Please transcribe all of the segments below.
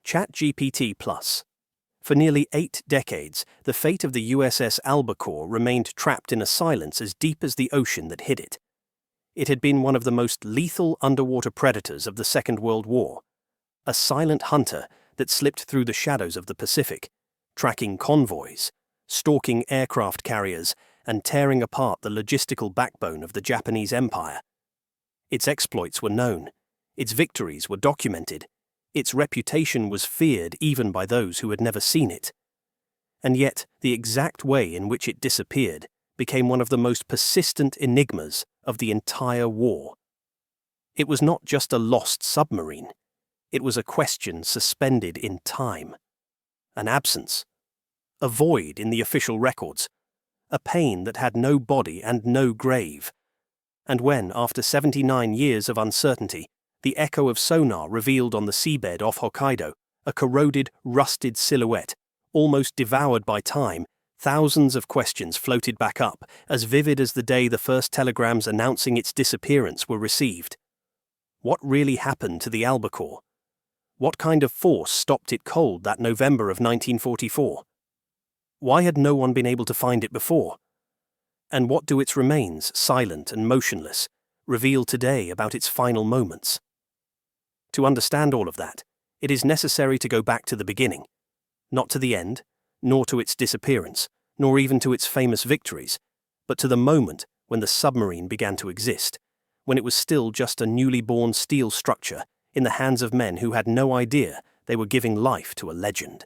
ChatGPT Plus. For nearly 8 decades, the fate of the USS Albacore remained trapped in a silence as deep as the ocean that hid it. It had been one of the most lethal underwater predators of the Second World War, a silent hunter that slipped through the shadows of the Pacific, tracking convoys, stalking aircraft carriers, and tearing apart the logistical backbone of the Japanese Empire. Its exploits were known, its victories were documented, its reputation was feared even by those who had never seen it. And yet, the exact way in which it disappeared became one of the most persistent enigmas of the entire war. It was not just a lost submarine. It was a question suspended in time. An absence. A void in the official records. A pain that had no body and no grave. And when, after 79 years of uncertainty, the echo of sonar revealed on the seabed off Hokkaido a corroded, rusted silhouette, almost devoured by time, thousands of questions floated back up, as vivid as the day the first telegrams announcing its disappearance were received. What really happened to the Albacore? What kind of force stopped it cold that November of 1944? Why had no one been able to find it before? And what do its remains, silent and motionless, reveal today about its final moments? To understand all of that, it is necessary to go back to the beginning, not to the end, nor to its disappearance, nor even to its famous victories, but to the moment when the submarine began to exist, when it was still just a newly born steel structure in the hands of men who had no idea they were giving life to a legend.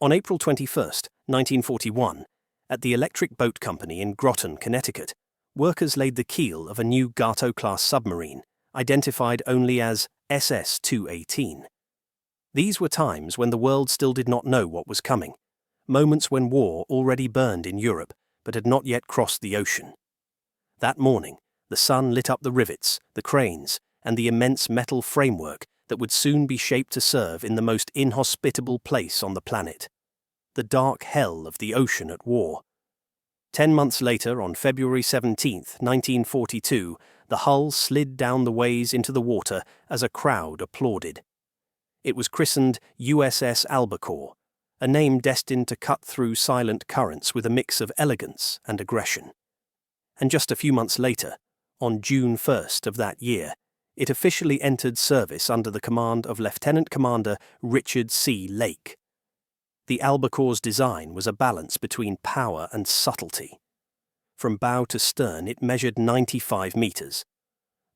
On April 21, 1941, at the Electric Boat Company in Groton, Connecticut, workers laid the keel of a new Gato-class submarine, identified only as SS-218. These were times when the world still did not know what was coming, moments when war already burned in Europe but had not yet crossed the ocean. That morning, the sun lit up the rivets, the cranes, and the immense metal framework that would soon be shaped to serve in the most inhospitable place on the planet, the dark hell of the ocean at war. 10 months later, on February 17, 1942, the hull slid down the ways into the water as a crowd applauded. It was christened USS Albacore, a name destined to cut through silent currents with a mix of elegance and aggression. And just a few months later, on June 1st of that year, it officially entered service under the command of Lieutenant Commander Richard C. Lake. The Albacore's design was a balance between power and subtlety. From bow to stern, it measured 95 meters.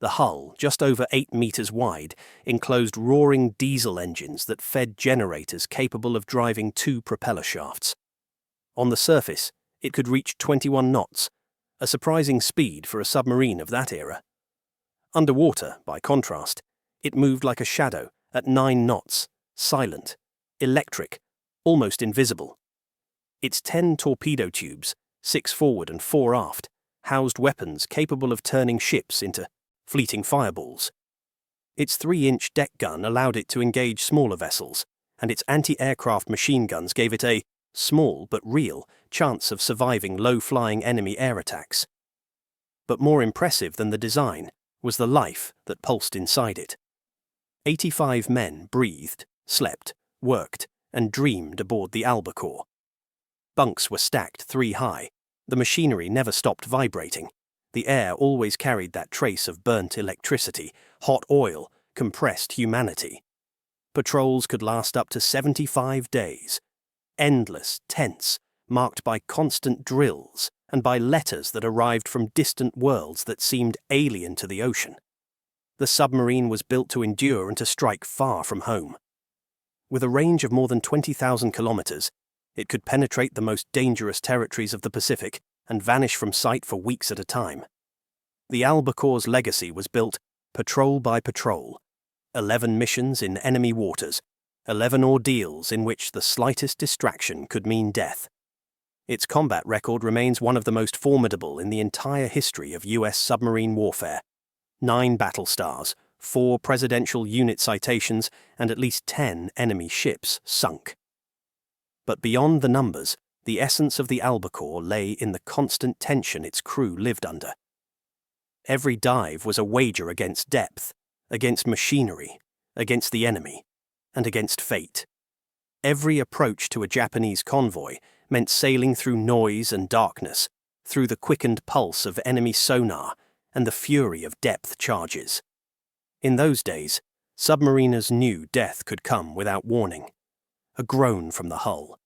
The hull, just over 8 meters wide, enclosed roaring diesel engines that fed generators capable of driving 2 propeller shafts. On the surface, it could reach 21 knots, a surprising speed for a submarine of that era. Underwater, by contrast, it moved like a shadow at 9 knots, silent, electric, almost invisible. Its 10 torpedo tubes, 6 forward and 4 aft, housed weapons capable of turning ships into fleeting fireballs. Its 3-inch deck gun allowed it to engage smaller vessels, and its anti-aircraft machine guns gave it a small but real chance of surviving low-flying enemy air attacks. But more impressive than the design was the life that pulsed inside it. 85 men breathed, slept, worked, and dreamed aboard the Albacore. Bunks were stacked 3 high. The machinery never stopped vibrating. The air always carried that trace of burnt electricity, hot oil, compressed humanity. Patrols could last up to 75 days. Endless, tense, marked by constant drills and by letters that arrived from distant worlds that seemed alien to the ocean. The submarine was built to endure and to strike far from home. With a range of more than 20,000 kilometers, it could penetrate the most dangerous territories of the Pacific and vanish from sight for weeks at a time. The Albacore's legacy was built patrol by patrol, 11 missions in enemy waters, 11 ordeals in which the slightest distraction could mean death. Its combat record remains one of the most formidable in the entire history of U.S. submarine warfare. 9 battle stars, 4 presidential unit citations, and at least 10 enemy ships sunk. But beyond the numbers, the essence of the Albacore lay in the constant tension its crew lived under. Every dive was a wager against depth, against machinery, against the enemy, and against fate. Every approach to a Japanese convoy meant sailing through noise and darkness, through the quickened pulse of enemy sonar and the fury of depth charges. In those days, submariners knew death could come without warning. A groan from the hull,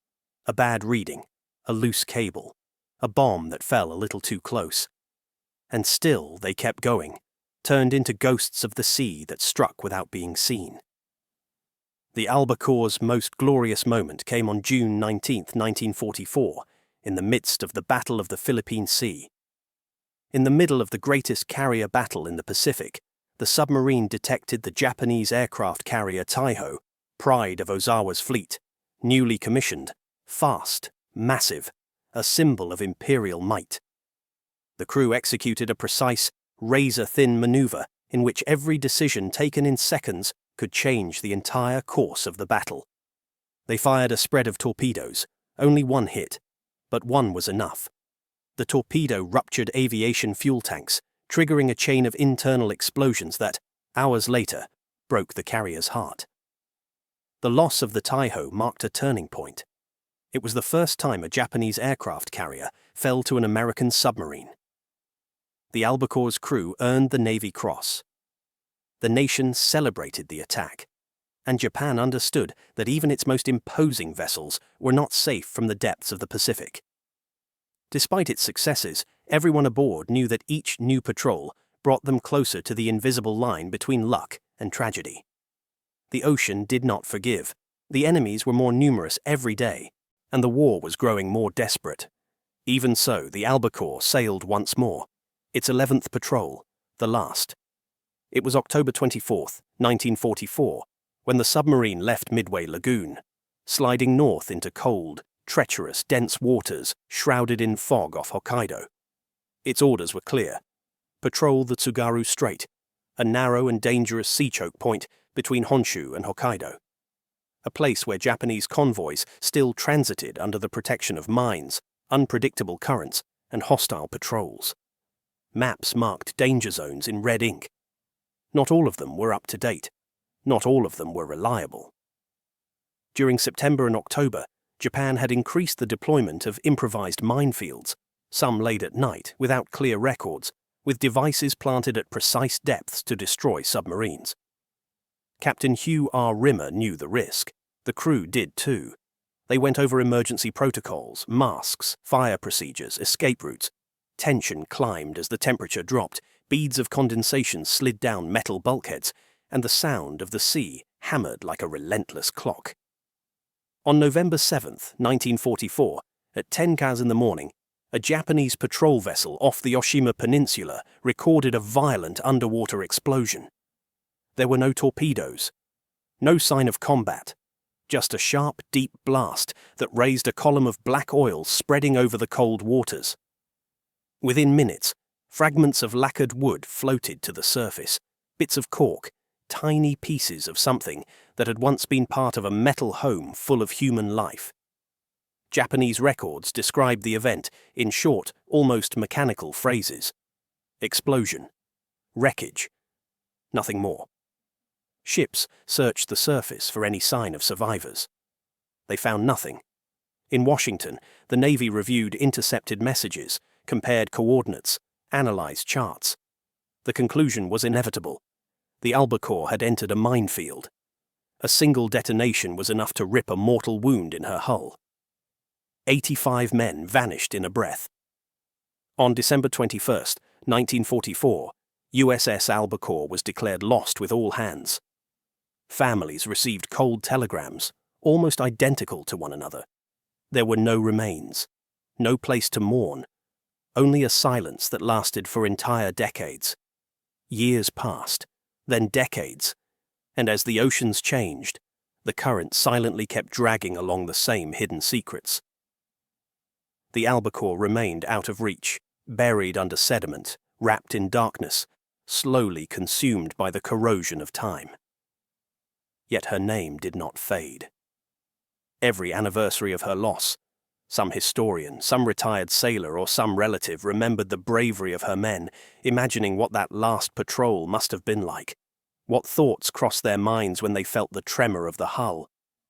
a bad reading, a loose cable, a bomb that fell a little too close. And still they kept going, turned into ghosts of the sea that struck without being seen. The Albacore's most glorious moment came on June 19, 1944, in the midst of the Battle of the Philippine Sea. In the middle of the greatest carrier battle in the Pacific, the submarine detected the Japanese aircraft carrier Taiho, pride of Ozawa's fleet, newly commissioned, fast, massive, a symbol of imperial might. The crew executed a precise, razor-thin maneuver in which every decision taken in seconds could change the entire course of the battle. They fired a spread of torpedoes, only one hit, but one was enough. The torpedo ruptured aviation fuel tanks, triggering a chain of internal explosions that, hours later, broke the carrier's heart. The loss of the Taiho marked a turning point. It was the first time a Japanese aircraft carrier fell to an American submarine. The Albacore's crew earned the Navy Cross. The nation celebrated the attack, and Japan understood that even its most imposing vessels were not safe from the depths of the Pacific. Despite its successes, everyone aboard knew that each new patrol brought them closer to the invisible line between luck and tragedy. The ocean did not forgive. The enemies were more numerous every day, and the war was growing more desperate. Even so, the Albacore sailed once more, its 11th patrol, the last. It was October 24, 1944, when the submarine left Midway Lagoon, sliding north into cold, treacherous, dense waters shrouded in fog off Hokkaido. Its orders were clear: patrol the Tsugaru Strait, a narrow and dangerous sea choke point between Honshu and Hokkaido, a place where Japanese convoys still transited under the protection of mines, unpredictable currents, and hostile patrols. Maps marked danger zones in red ink. Not all of them were up to date. Not all of them were reliable. During September and October, Japan had increased the deployment of improvised minefields, some laid at night without clear records, with devices planted at precise depths to destroy submarines. Captain Hugh R. Rimmer knew the risk. The crew did too. They went over emergency protocols, masks, fire procedures, escape routes. Tension climbed as the temperature dropped, beads of condensation slid down metal bulkheads, and the sound of the sea hammered like a relentless clock. On November 7, 1944, at 10 kaz in the morning, a Japanese patrol vessel off the Oshima Peninsula recorded a violent underwater explosion. There were no torpedoes, no sign of combat, just a sharp, deep blast that raised a column of black oil spreading over the cold waters. Within minutes, fragments of lacquered wood floated to the surface, bits of cork, tiny pieces of something that had once been part of a metal home full of human life. Japanese records described the event in short, almost mechanical phrases. Explosion. Wreckage. Nothing more. Ships searched the surface for any sign of survivors. They found nothing. In Washington, the Navy reviewed intercepted messages, compared coordinates, analyzed charts. The conclusion was inevitable. The Albacore had entered a minefield. A single detonation was enough to rip a mortal wound in her hull. 85 men vanished in a breath. On December 21, 1944, USS Albacore was declared lost with all hands. Families received cold telegrams, almost identical to one another. There were no remains, no place to mourn, only a silence that lasted for entire decades. Years passed, then decades, and as the oceans changed, the current silently kept dragging along the same hidden secrets. The Albacore remained out of reach, buried under sediment, wrapped in darkness, slowly consumed by the corrosion of time. Yet her name did not fade. Every anniversary of her loss, some historian, some retired sailor, or some relative remembered the bravery of her men, imagining what that last patrol must have been like. What thoughts crossed their minds when they felt the tremor of the hull,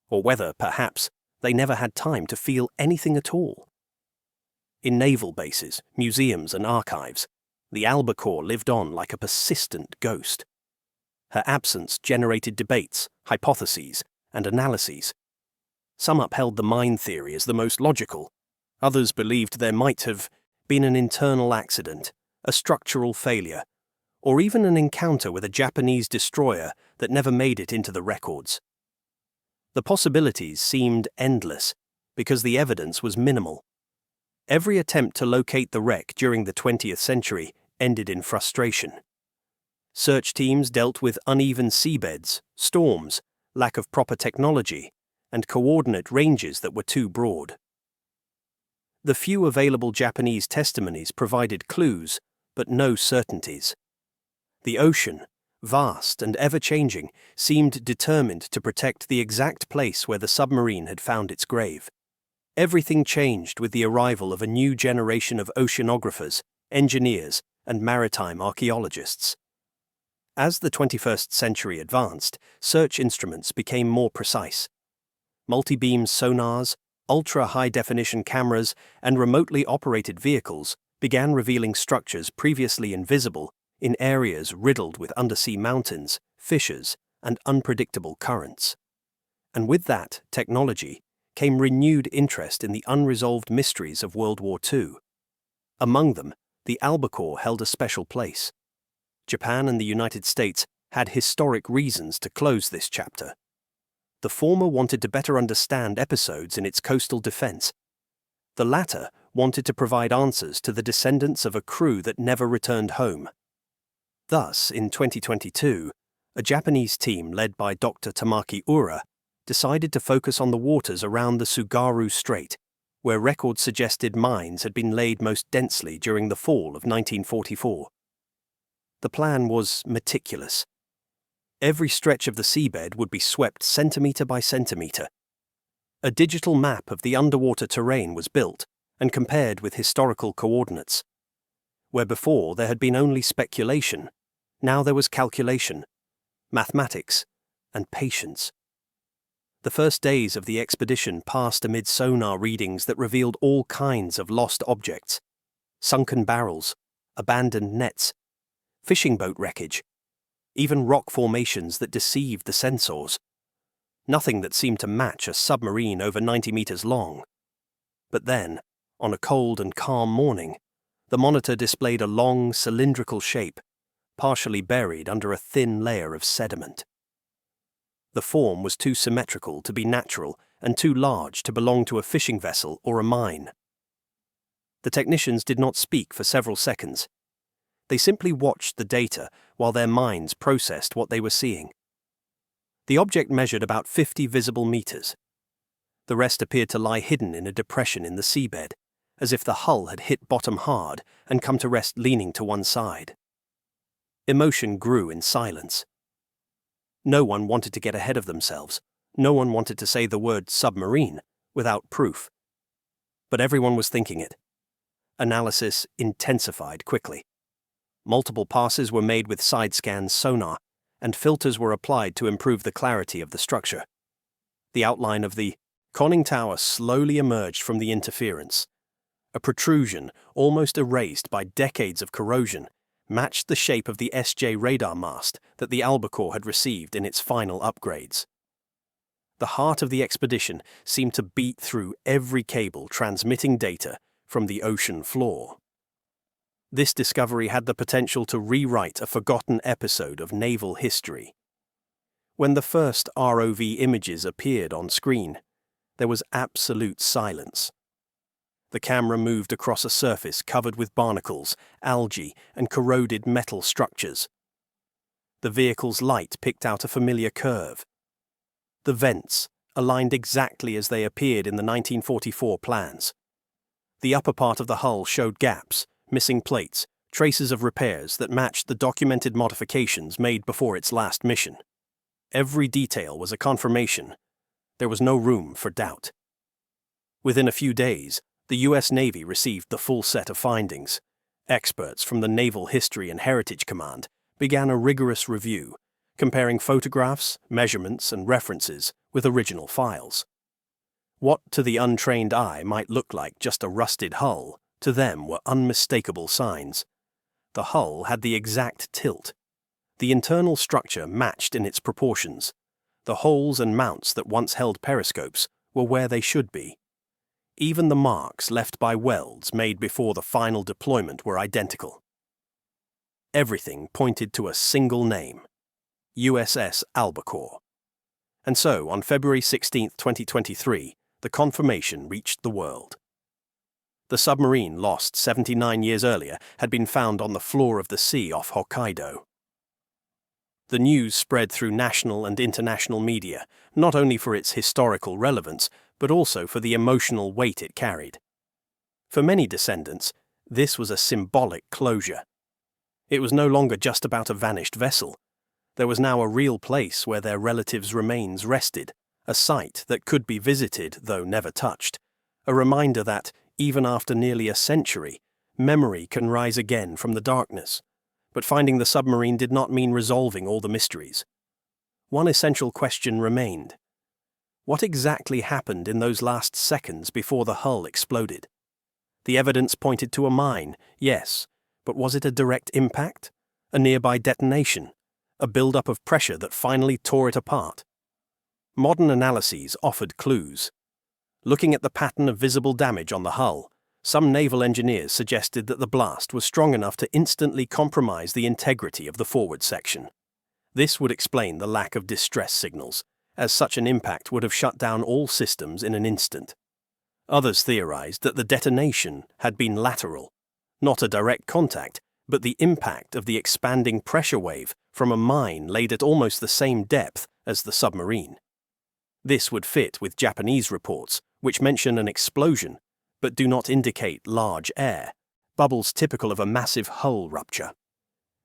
or whether, perhaps, they never had time to feel anything at all. In naval bases, museums, and archives, the albacore lived on like a persistent ghost. Her absence generated debates, hypotheses, and analyses. Some upheld the mine theory as the most logical. Others believed there might have been an internal accident, a structural failure, or even an encounter with a Japanese destroyer that never made it into the records. The possibilities seemed endless because the evidence was minimal. Every attempt to locate the wreck during the 20th century ended in frustration. Search teams dealt with uneven seabeds, storms, lack of proper technology, and coordinate ranges that were too broad. The few available Japanese testimonies provided clues, but no certainties. The ocean, vast and ever-changing, seemed determined to protect the exact place where the submarine had found its grave. Everything changed with the arrival of a new generation of oceanographers, engineers, and maritime archaeologists. As the 21st century advanced, search instruments became more precise. Multi-beam sonars, ultra-high-definition cameras, and remotely operated vehicles began revealing structures previously invisible in areas riddled with undersea mountains, fissures, and unpredictable currents. And with that technology came renewed interest in the unresolved mysteries of World War II. Among them, the albacore held a special place. Japan and the United States had historic reasons to close this chapter. The former wanted to better understand episodes in its coastal defense. The latter wanted to provide answers to the descendants of a crew that never returned home. Thus, in 2022, a Japanese team led by Dr. Tamaki Ura decided to focus on the waters around the Tsugaru Strait, where records suggested mines had been laid most densely during the fall of 1944. The plan was meticulous. Every stretch of the seabed would be swept centimetre by centimetre. A digital map of the underwater terrain was built and compared with historical coordinates. Where before there had been only speculation, now there was calculation, mathematics, and patience. The first days of the expedition passed amid sonar readings that revealed all kinds of lost objects: sunken barrels, abandoned nets, fishing boat wreckage, even rock formations that deceived the sensors. Nothing that seemed to match a submarine over 90 meters long. But then, on a cold and calm morning, the monitor displayed a long, cylindrical shape, partially buried under a thin layer of sediment. The form was too symmetrical to be natural and too large to belong to a fishing vessel or a mine. The technicians did not speak for several seconds. They simply watched the data while their minds processed what they were seeing. The object measured about 50 visible meters. The rest appeared to lie hidden in a depression in the seabed, as if the hull had hit bottom hard and come to rest leaning to one side. Emotion grew in silence. No one wanted to get ahead of themselves. No one wanted to say the word submarine without proof. But everyone was thinking it. Analysis intensified quickly. Multiple passes were made with side-scan sonar, and filters were applied to improve the clarity of the structure. The outline of the conning tower slowly emerged from the interference. A protrusion, almost erased by decades of corrosion, matched the shape of the SJ radar mast that the albacore had received in its final upgrades. The heart of the expedition seemed to beat through every cable transmitting data from the ocean floor. This discovery had the potential to rewrite a forgotten episode of naval history. When the first ROV images appeared on screen, there was absolute silence. The camera moved across a surface covered with barnacles, algae, and corroded metal structures. The vehicle's light picked out a familiar curve. The vents aligned exactly as they appeared in the 1944 plans. The upper part of the hull showed gaps, missing plates, traces of repairs that matched the documented modifications made before its last mission. Every detail was a confirmation. There was no room for doubt. Within a few days, the U.S. Navy received the full set of findings. Experts from the Naval History and Heritage Command began a rigorous review, comparing photographs, measurements, and references with original files. What to the untrained eye might look like just a rusted hull, to them were unmistakable signs. The hull had the exact tilt. The internal structure matched in its proportions. The holes and mounts that once held periscopes were where they should be. Even the marks left by welds made before the final deployment were identical. Everything pointed to a single name: USS Albacore. And so, on February 16, 2023, the confirmation reached the world. The submarine lost 79 years earlier had been found on the floor of the sea off Hokkaido. The news spread through national and international media, not only for its historical relevance, but also for the emotional weight it carried. For many descendants, this was a symbolic closure. It was no longer just about a vanished vessel. There was now a real place where their relatives' remains rested, a site that could be visited though never touched, a reminder that, even after nearly a century, memory can rise again from the darkness. But finding the submarine did not mean resolving all the mysteries. One essential question remained. What exactly happened in those last seconds before the hull exploded? The evidence pointed to a mine, yes, but was it a direct impact? A nearby detonation? A build-up of pressure that finally tore it apart? Modern analyses offered clues. Looking at the pattern of visible damage on the hull, some naval engineers suggested that the blast was strong enough to instantly compromise the integrity of the forward section. This would explain the lack of distress signals, as such an impact would have shut down all systems in an instant. Others theorized that the detonation had been lateral, not a direct contact, but the impact of the expanding pressure wave from a mine laid at almost the same depth as the submarine. This would fit with Japanese reports, which mention an explosion, but do not indicate large air, bubbles typical of a massive hull rupture.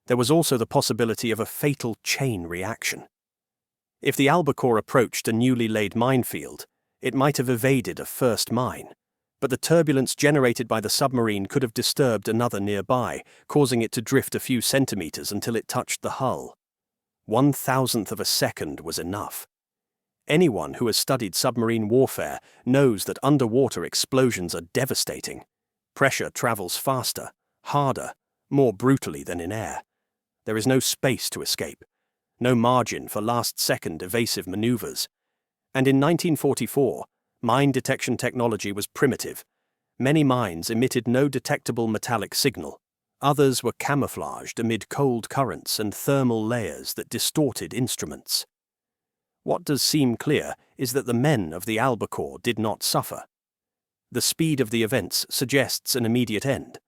There was also the possibility of a fatal chain reaction. If the Albacore approached a newly laid minefield, it might have evaded a first mine, but the turbulence generated by the submarine could have disturbed another nearby, causing it to drift a few centimeters until it touched the hull. 1/1000th of a second was enough. Anyone who has studied submarine warfare knows that underwater explosions are devastating. Pressure travels faster, harder, more brutally than in air. There is no space to escape, no margin for last-second evasive maneuvers. And in 1944, mine detection technology was primitive. Many mines emitted no detectable metallic signal. Others were camouflaged amid cold currents and thermal layers that distorted instruments. What does seem clear is that the men of the Albacore did not suffer. The speed of the events suggests an immediate end,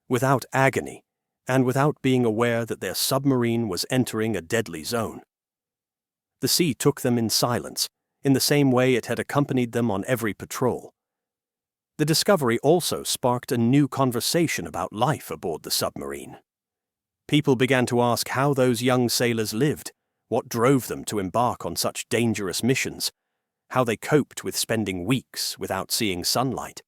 without agony, and without being aware that their submarine was entering a deadly zone. The sea took them in silence, in the same way it had accompanied them on every patrol. The discovery also sparked a new conversation about life aboard the submarine. People began to ask how those young sailors lived, what drove them to embark on such dangerous missions, how they coped with spending weeks without seeing sunlight.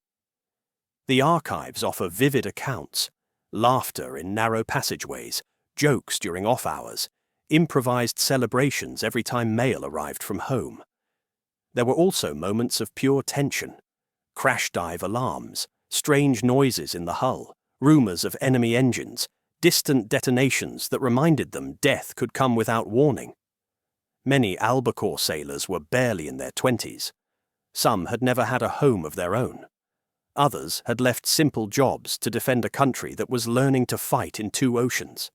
The archives offer vivid accounts: laughter in narrow passageways, jokes during off hours, improvised celebrations every time mail arrived from home. There were also moments of pure tension: crash dive alarms, strange noises in the hull, rumors of enemy engines, distant detonations that reminded them death could come without warning. Many Albacore sailors were barely in their 20s. Some had never had a home of their own. Others had left simple jobs to defend a country that was learning to fight in two oceans.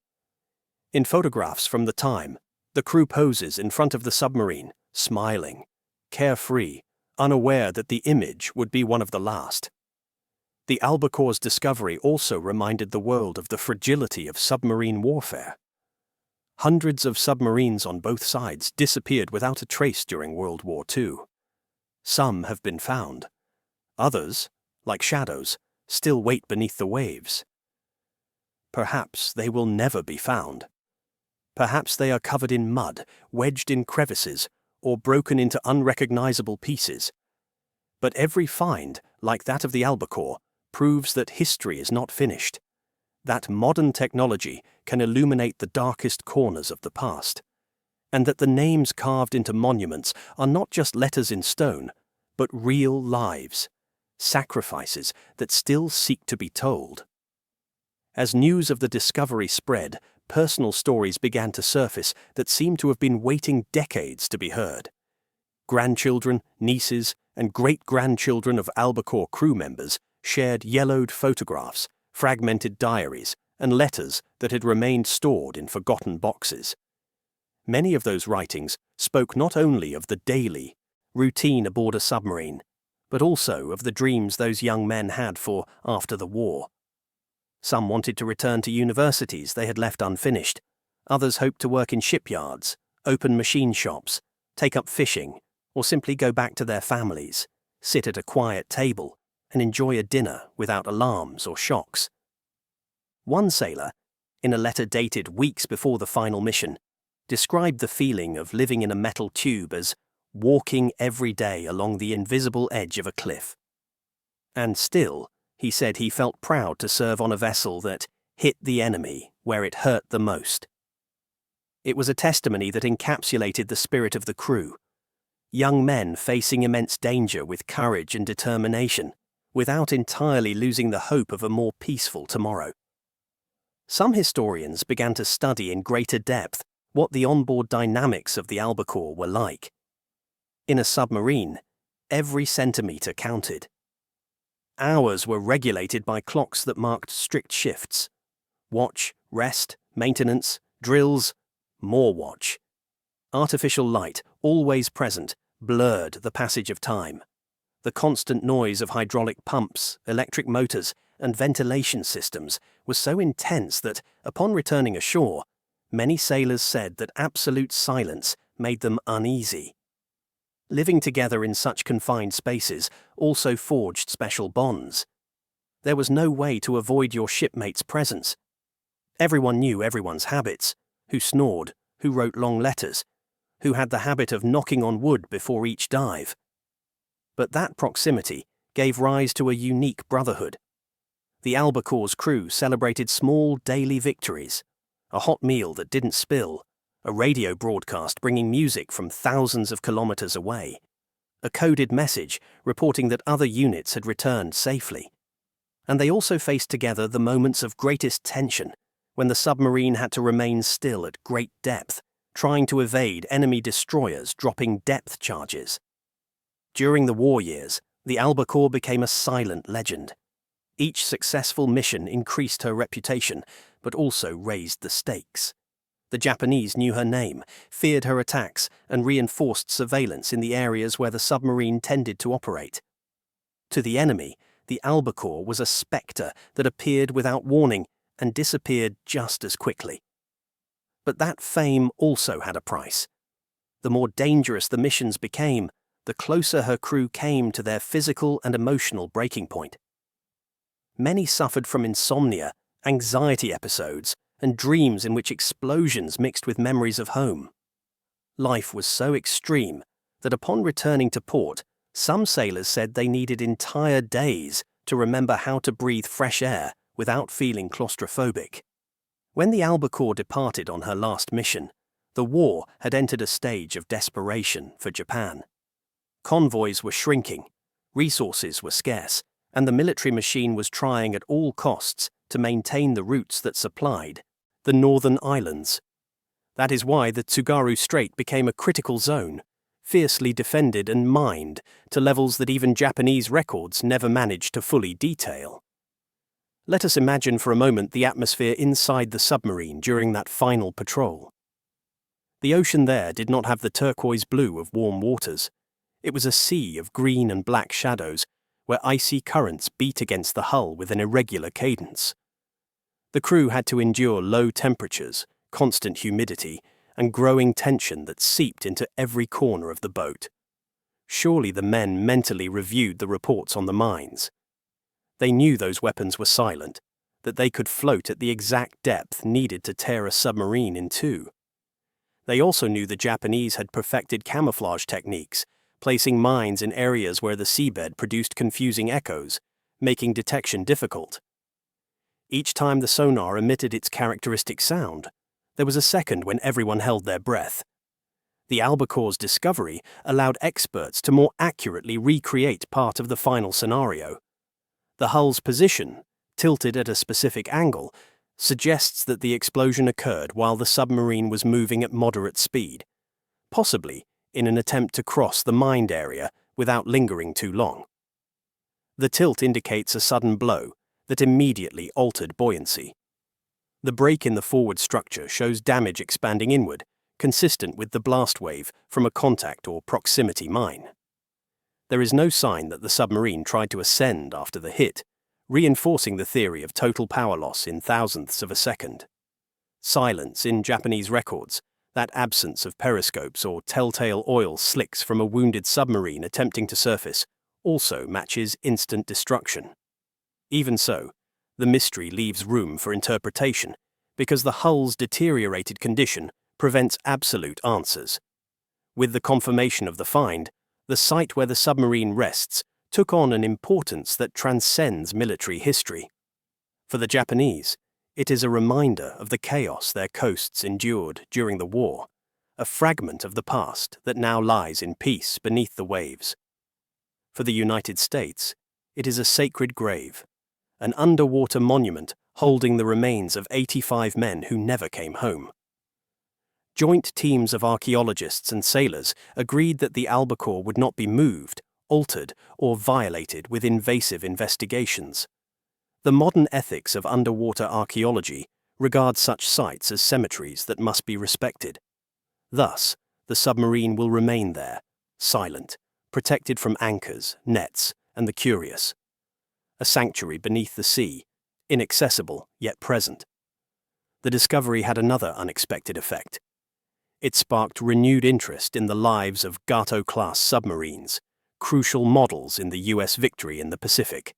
In photographs from the time, the crew poses in front of the submarine, smiling, carefree, unaware that the image would be one of the last. The Albacore's discovery also reminded the world of the fragility of submarine warfare. Hundreds of submarines on both sides disappeared without a trace during World War II. Some have been found. Others, like shadows, still wait beneath the waves. Perhaps they will never be found. Perhaps they are covered in mud, wedged in crevices, or broken into unrecognizable pieces. But every find, like that of the Albacore, proves that history is not finished, that modern technology can illuminate the darkest corners of the past, and that the names carved into monuments are not just letters in stone, but real lives, sacrifices that still seek to be told. As news of the discovery spread, personal stories began to surface that seemed to have been waiting decades to be heard. Grandchildren, nieces, and great-grandchildren of albacore crew members shared yellowed photographs, fragmented diaries, and letters that had remained stored in forgotten boxes. Many of those writings spoke not only of the daily, routine aboard a submarine, but also of the dreams those young men had for after the war. Some wanted to return to universities they had left unfinished. Others hoped to work in shipyards, open machine shops, take up fishing, or simply go back to their families, sit at a quiet table, and enjoy a dinner without alarms or shocks. One sailor, in a letter dated weeks before the final mission, described the feeling of living in a metal tube as walking every day along the invisible edge of a cliff. And still, he said he felt proud to serve on a vessel that hit the enemy where it hurt the most. It was a testimony that encapsulated the spirit of the crew. Young men facing immense danger with courage and determination, without entirely losing the hope of a more peaceful tomorrow. Some historians began to study in greater depth what the onboard dynamics of the albacore were like. In a submarine, every centimetre counted. Hours were regulated by clocks that marked strict shifts. Watch, rest, maintenance, drills, more watch. Artificial light, always present, blurred the passage of time. The constant noise of hydraulic pumps, electric motors, and ventilation systems was so intense that, upon returning ashore, many sailors said that absolute silence made them uneasy. Living together in such confined spaces also forged special bonds. There was no way to avoid your shipmate's presence. Everyone knew everyone's habits, who snored, who wrote long letters, who had the habit of knocking on wood before each dive. But that proximity gave rise to a unique brotherhood. The albacore's crew celebrated small daily victories, a hot meal that didn't spill, a radio broadcast bringing music from thousands of kilometers away, a coded message reporting that other units had returned safely. And they also faced together the moments of greatest tension, when the submarine had to remain still at great depth, trying to evade enemy destroyers dropping depth charges. During the war years, the albacore became a silent legend. Each successful mission increased her reputation, but also raised the stakes. The Japanese knew her name, feared her attacks, and reinforced surveillance in the areas where the submarine tended to operate. To the enemy, the albacore was a spectre that appeared without warning and disappeared just as quickly. But that fame also had a price. The more dangerous the missions became, the closer her crew came to their physical and emotional breaking point. Many suffered from insomnia, anxiety episodes, and dreams in which explosions mixed with memories of home. Life was so extreme that upon returning to port, some sailors said they needed entire days to remember how to breathe fresh air without feeling claustrophobic. When the albacore departed on her last mission, the war had entered a stage of desperation for Japan. Convoys were shrinking, resources were scarce, and the military machine was trying at all costs to maintain the routes that supplied the northern islands. That is why the Tsugaru Strait became a critical zone, fiercely defended and mined to levels that even Japanese records never managed to fully detail. Let us imagine for a moment the atmosphere inside the submarine during that final patrol. The ocean there did not have the turquoise blue of warm waters. It was a sea of green and black shadows, where icy currents beat against the hull with an irregular cadence. The crew had to endure low temperatures, constant humidity, and growing tension that seeped into every corner of the boat. Surely the men mentally reviewed the reports on the mines. They knew those weapons were silent, that they could float at the exact depth needed to tear a submarine in two. They also knew the Japanese had perfected camouflage techniques, placing mines in areas where the seabed produced confusing echoes, making detection difficult. Each time the sonar emitted its characteristic sound, there was a second when everyone held their breath. The albacore's discovery allowed experts to more accurately recreate part of the final scenario. The hull's position, tilted at a specific angle, suggests that the explosion occurred while the submarine was moving at moderate speed, possibly in an attempt to cross the mined area without lingering too long. The tilt indicates a sudden blow that immediately altered buoyancy. The break in the forward structure shows damage expanding inward, consistent with the blast wave from a contact or proximity mine. There is no sign that the submarine tried to ascend after the hit, reinforcing the theory of total power loss in thousandths of a second. Silence in Japanese records, that absence of periscopes or telltale oil slicks from a wounded submarine attempting to surface, also matches instant destruction. Even so, the mystery leaves room for interpretation, because the hull's deteriorated condition prevents absolute answers. With the confirmation of the find, the site where the submarine rests took on an importance that transcends military history. For the Japanese, it is a reminder of the chaos their coasts endured during the war, a fragment of the past that now lies in peace beneath the waves. For the United States, it is a sacred grave, an underwater monument holding the remains of 85 men who never came home. Joint teams of archaeologists and sailors agreed that the albacore would not be moved, altered, or violated with invasive investigations. The modern ethics of underwater archaeology regard such sites as cemeteries that must be respected. Thus, the submarine will remain there, silent, protected from anchors, nets, and the curious. A sanctuary beneath the sea, inaccessible yet present. The discovery had another unexpected effect. It sparked renewed interest in the lives of Gato-class submarines, crucial models in the U.S. victory in the Pacific.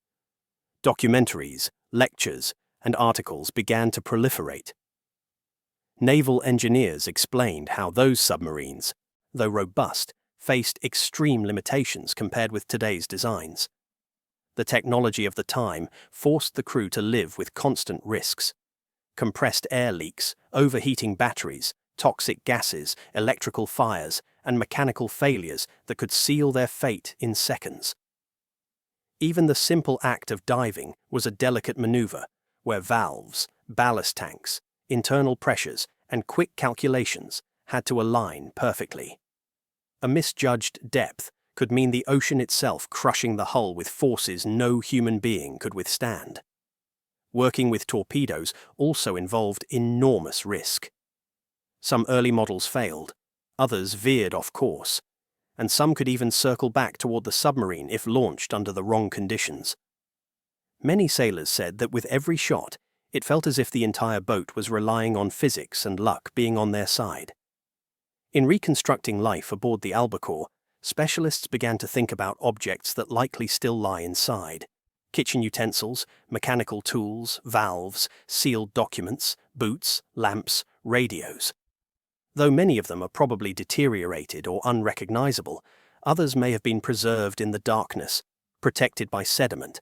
Documentaries, lectures, and articles began to proliferate. Naval engineers explained how those submarines, though robust, faced extreme limitations compared with today's designs. The technology of the time forced the crew to live with constant risks. Compressed air leaks, overheating batteries, toxic gases, electrical fires, and mechanical failures that could seal their fate in seconds. Even the simple act of diving was a delicate maneuver, where valves, ballast tanks, internal pressures, and quick calculations had to align perfectly. A misjudged depth could mean the ocean itself crushing the hull with forces no human being could withstand. Working with torpedoes also involved enormous risk. Some early models failed, others veered off course, and some could even circle back toward the submarine if launched under the wrong conditions. Many sailors said that with every shot, it felt as if the entire boat was relying on physics and luck being on their side. In reconstructing life aboard the albacore, specialists began to think about objects that likely still lie inside. Kitchen utensils, mechanical tools, valves, sealed documents, boots, lamps, radios. Though many of them are probably deteriorated or unrecognizable, others may have been preserved in the darkness, protected by sediment.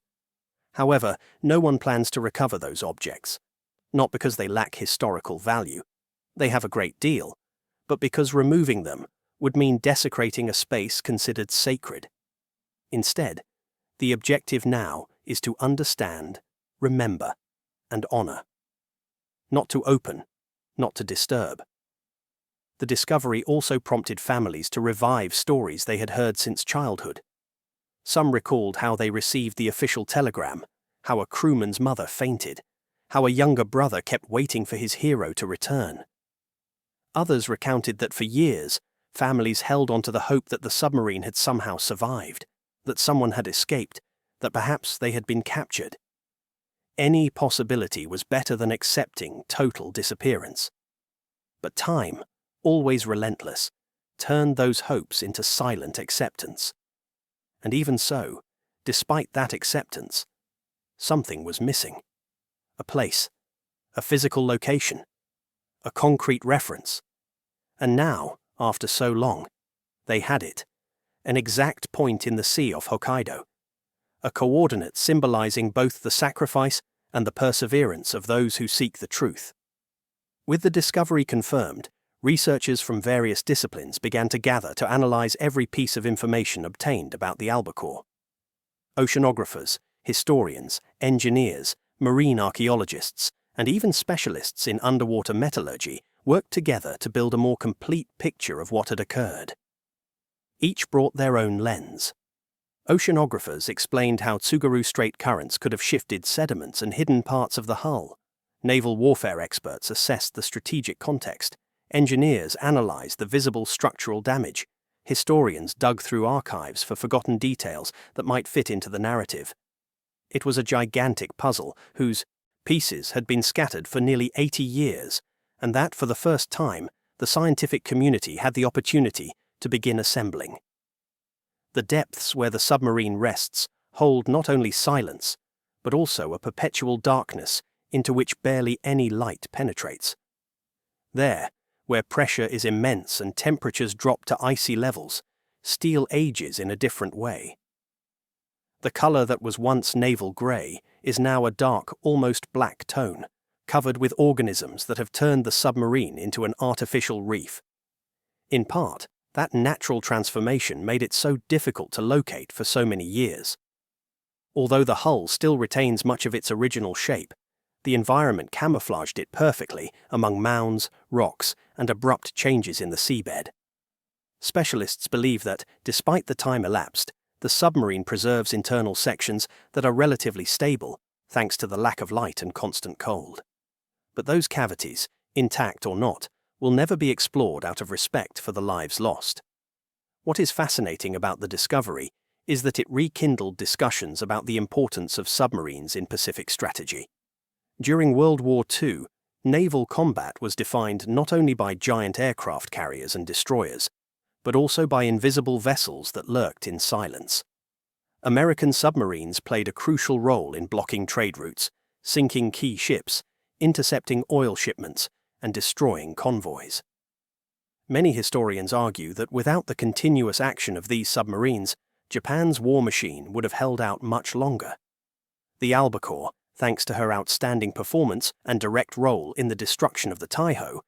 However, no one plans to recover those objects, not because they lack historical value. They have a great deal, but because removing them would mean desecrating a space considered sacred. Instead, the objective now is to understand, remember, and honor. Not to open, not to disturb. The discovery also prompted families to revive stories they had heard since childhood. Some recalled how they received the official telegram, how a crewman's mother fainted, how a younger brother kept waiting for his hero to return. Others recounted that for years, families held on to the hope that the submarine had somehow survived, that someone had escaped, that perhaps they had been captured. Any possibility was better than accepting total disappearance. But time, always relentless, turned those hopes into silent acceptance. And even so, despite that acceptance, something was missing. A place, a physical location, a concrete reference. And now, after so long, they had it, an exact point in the sea off Hokkaido, a coordinate symbolizing both the sacrifice and the perseverance of those who seek the truth. With the discovery confirmed, researchers from various disciplines began to gather to analyze every piece of information obtained about the albacore. Oceanographers, historians, engineers, marine archaeologists, and even specialists in underwater metallurgy worked together to build a more complete picture of what had occurred. Each brought their own lens. Oceanographers explained how Tsugaru Strait currents could have shifted sediments and hidden parts of the hull. Naval warfare experts assessed the strategic context. Engineers analyzed the visible structural damage. Historians dug through archives for forgotten details that might fit into the narrative. It was a gigantic puzzle whose pieces had been scattered for nearly 80 years, and that, for the first time, the scientific community had the opportunity to begin assembling. The depths where the submarine rests hold not only silence, but also a perpetual darkness into which barely any light penetrates. There, where pressure is immense and temperatures drop to icy levels, steel ages in a different way. The color that was once naval gray is now a dark, almost black tone, covered with organisms that have turned the submarine into an artificial reef. In part, that natural transformation made it so difficult to locate for so many years. Although the hull still retains much of its original shape, the environment camouflaged it perfectly among mounds, rocks, and abrupt changes in the seabed. Specialists believe that, despite the time elapsed, the submarine preserves internal sections that are relatively stable, thanks to the lack of light and constant cold. But those cavities, intact or not, will never be explored out of respect for the lives lost. What is fascinating about the discovery is that it rekindled discussions about the importance of submarines in Pacific strategy. During World War II, naval combat was defined not only by giant aircraft carriers and destroyers, but also by invisible vessels that lurked in silence. American submarines played a crucial role in blocking trade routes, sinking key ships, intercepting oil shipments, and destroying convoys. Many historians argue that without the continuous action of these submarines, Japan's war machine would have held out much longer. The albacore, thanks to her outstanding performance and direct role in the destruction of the Taiho,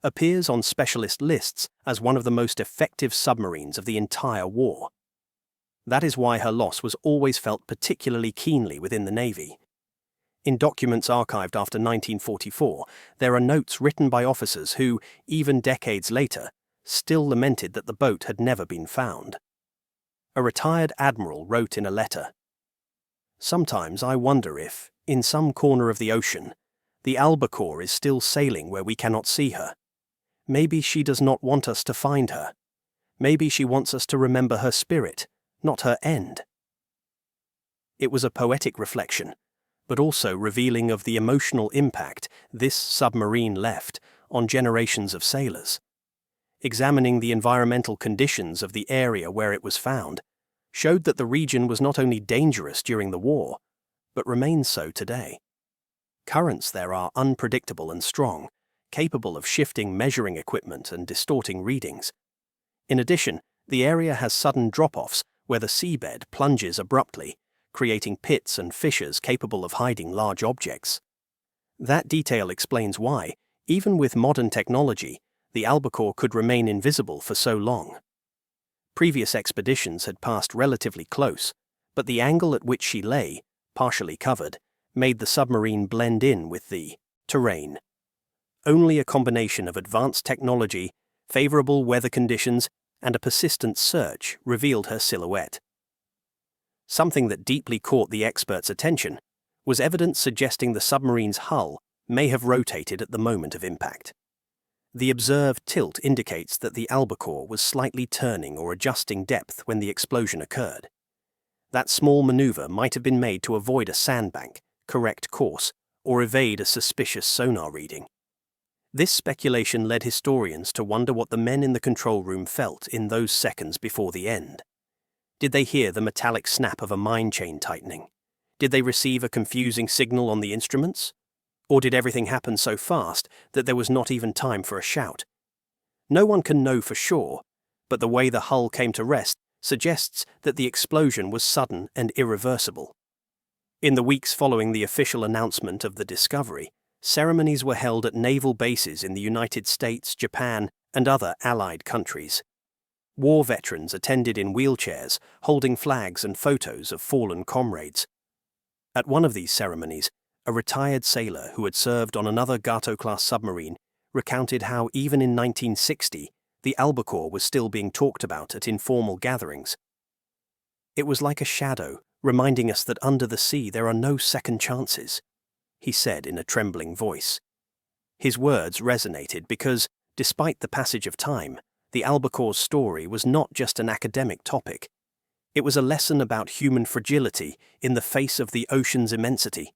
appears on specialist lists as one of the most effective submarines of the entire war. That is why her loss was always felt particularly keenly within the Navy. In documents archived after 1944, there are notes written by officers who, even decades later, still lamented that the boat had never been found. A retired admiral wrote in a letter, "Sometimes I wonder if, in some corner of the ocean, the albacore is still sailing where we cannot see her. Maybe she does not want us to find her. Maybe she wants us to remember her spirit, not her end." It was a poetic reflection, but also revealing of the emotional impact this submarine left on generations of sailors. Examining the environmental conditions of the area where it was found showed that the region was not only dangerous during the war, but remains so today. Currents there are unpredictable and strong, capable of shifting measuring equipment and distorting readings. In addition, the area has sudden drop-offs where the seabed plunges abruptly, creating pits and fissures capable of hiding large objects. That detail explains why, even with modern technology, the albacore could remain invisible for so long. Previous expeditions had passed relatively close, but the angle at which she lay, partially covered, made the submarine blend in with the terrain. Only a combination of advanced technology, favorable weather conditions, and a persistent search revealed her silhouette. Something that deeply caught the experts' attention was evidence suggesting the submarine's hull may have rotated at the moment of impact. The observed tilt indicates that the albacore was slightly turning or adjusting depth when the explosion occurred. That small maneuver might have been made to avoid a sandbank, correct course, or evade a suspicious sonar reading. This speculation led historians to wonder what the men in the control room felt in those seconds before the end. Did they hear the metallic snap of a mine chain tightening? Did they receive a confusing signal on the instruments? Or did everything happen so fast that there was not even time for a shout? No one can know for sure, but the way the hull came to rest suggests that the explosion was sudden and irreversible. In the weeks following the official announcement of the discovery, ceremonies were held at naval bases in the United States, Japan, and other allied countries. War veterans attended in wheelchairs, holding flags and photos of fallen comrades. At one of these ceremonies, a retired sailor who had served on another Gato-class submarine recounted how even in 1960, the albacore was still being talked about at informal gatherings. "It was like a shadow, reminding us that under the sea there are no second chances," he said in a trembling voice. His words resonated because, despite the passage of time, the albacore's story was not just an academic topic. It was a lesson about human fragility in the face of the ocean's immensity.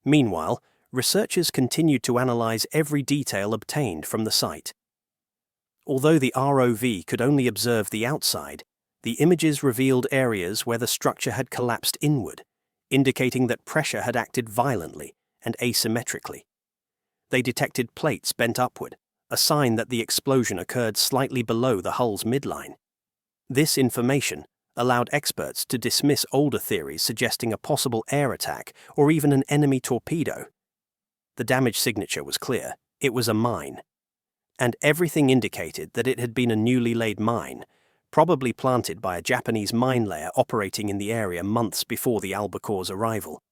Meanwhile, researchers continued to analyze every detail obtained from the site. Although the ROV could only observe the outside, the images revealed areas where the structure had collapsed inward, indicating that pressure had acted violently and asymmetrically. They detected plates bent upward, a sign that the explosion occurred slightly below the hull's midline. This information allowed experts to dismiss older theories suggesting a possible air attack or even an enemy torpedo. The damage signature was clear. It was a mine. And everything indicated that it had been a newly laid mine, probably planted by a Japanese mine layer operating in the area months before the albacore's arrival.